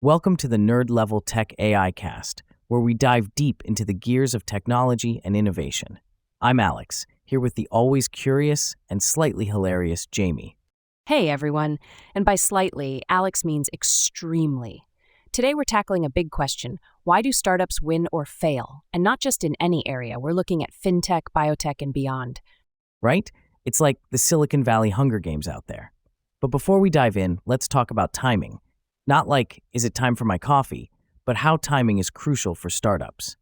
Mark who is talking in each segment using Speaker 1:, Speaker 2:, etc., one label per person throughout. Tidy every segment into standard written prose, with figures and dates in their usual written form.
Speaker 1: Welcome to the Nerd Level Tech AI Cast, where we dive deep into the gears of technology and innovation. I'm Alex, here with the always curious and slightly hilarious Jamie.
Speaker 2: Hey everyone, and by slightly, Alex means extremely. Today we're tackling a big question: why do startups win or fail? And not just in any area, we're looking at fintech, biotech, and beyond.
Speaker 1: Right? It's like the Silicon Valley Hunger Games out there. But before we dive in, let's talk about timing. Not like, is it time for my coffee, but how timing is crucial for startups.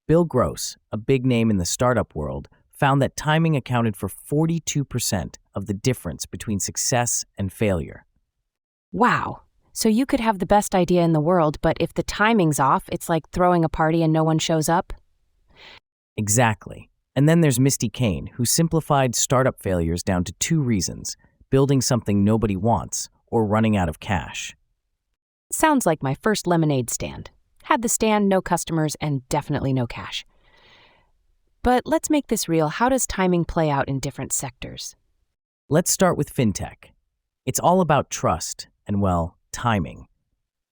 Speaker 1: Bill Gross, a big name in the startup world, found that timing accounted for 42% of the difference between success and failure.
Speaker 2: Wow. So you could have the best idea in the world, but if the timing's off, it's like throwing a party and no one shows up?
Speaker 1: Exactly. And then there's Misty Kane, who simplified startup failures down to two reasons: building something nobody wants or running out of cash.
Speaker 2: Sounds like my first lemonade stand. Had the stand, no customers, and definitely no cash. But let's make this real. How does timing play out in different sectors?
Speaker 1: Let's start with fintech. It's all about trust and, well, timing.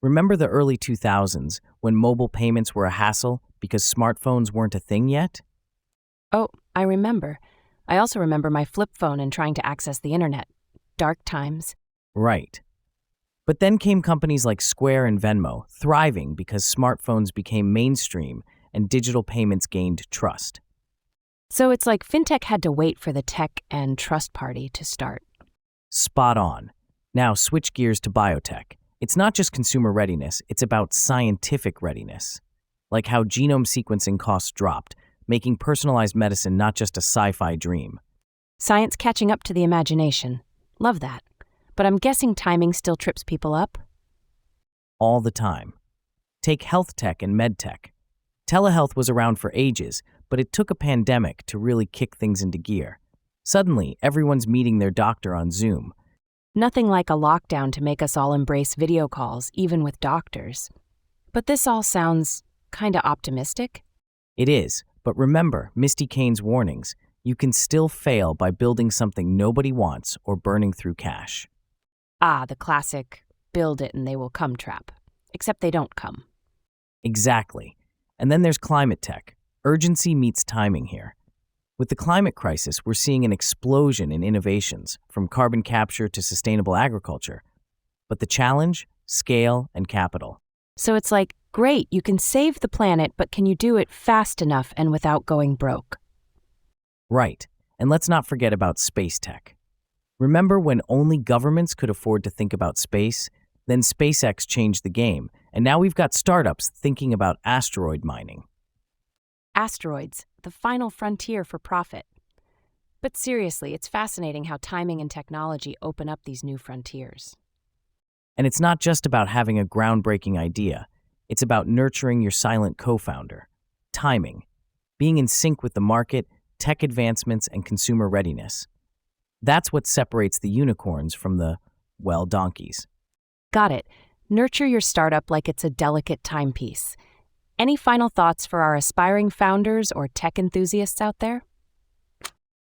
Speaker 1: Remember the early 2000s when mobile payments were a hassle because smartphones weren't a thing yet?
Speaker 2: Oh, I remember. I also remember my flip phone and trying to access the internet. Dark times.
Speaker 1: Right. But then came companies like Square and Venmo, thriving because smartphones became mainstream and digital payments gained trust.
Speaker 2: So it's like fintech had to wait for the tech and trust party to start.
Speaker 1: Spot on. Now switch gears to biotech. It's not just consumer readiness, it's about scientific readiness. Like how genome sequencing costs dropped, making personalized medicine not just a sci-fi dream.
Speaker 2: Science catching up to the imagination. Love that. But I'm guessing timing still trips people up?
Speaker 1: All the time. Take health tech and med tech. Telehealth was around for ages, but it took a pandemic to really kick things into gear. Suddenly, everyone's meeting their doctor on Zoom.
Speaker 2: Nothing like a lockdown to make us all embrace video calls, even with doctors. But this all sounds kinda optimistic.
Speaker 1: It is, but remember Misty Kane's warnings. You can still fail by building something nobody wants or burning through cash.
Speaker 2: Ah, the classic, build it and they will come trap. Except they don't come.
Speaker 1: Exactly. And then there's climate tech. Urgency meets timing here. With the climate crisis, we're seeing an explosion in innovations, from carbon capture to sustainable agriculture. But the challenge? Scale and capital.
Speaker 2: So it's like, great, you can save the planet, but can you do it fast enough and without going broke?
Speaker 1: Right. And let's not forget about space tech. Remember when only governments could afford to think about space? Then SpaceX changed the game, and now we've got startups thinking about asteroid mining.
Speaker 2: Asteroids, the final frontier for profit. But seriously, it's fascinating how timing and technology open up these new frontiers.
Speaker 1: And it's not just about having a groundbreaking idea. It's about nurturing your silent co-founder. Timing. Being in sync with the market, tech advancements, and consumer readiness. That's what separates the unicorns from the, well, donkeys.
Speaker 2: Got it. Nurture your startup like it's a delicate timepiece. Any final thoughts for our aspiring founders or tech enthusiasts out there?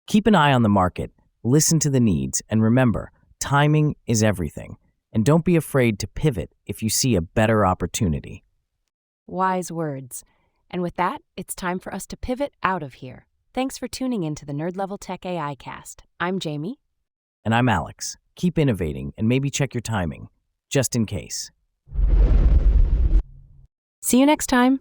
Speaker 1: Keep an eye on the market, listen to the needs, and remember, timing is everything. And don't be afraid to pivot if you see a better opportunity.
Speaker 2: Wise words. And with that, it's time for us to pivot out of here. Thanks for tuning in to the Nerd Level Tech AI Cast. I'm Jamie.
Speaker 1: And I'm Alex. Keep innovating and maybe check your timing, just in case.
Speaker 2: See you next time.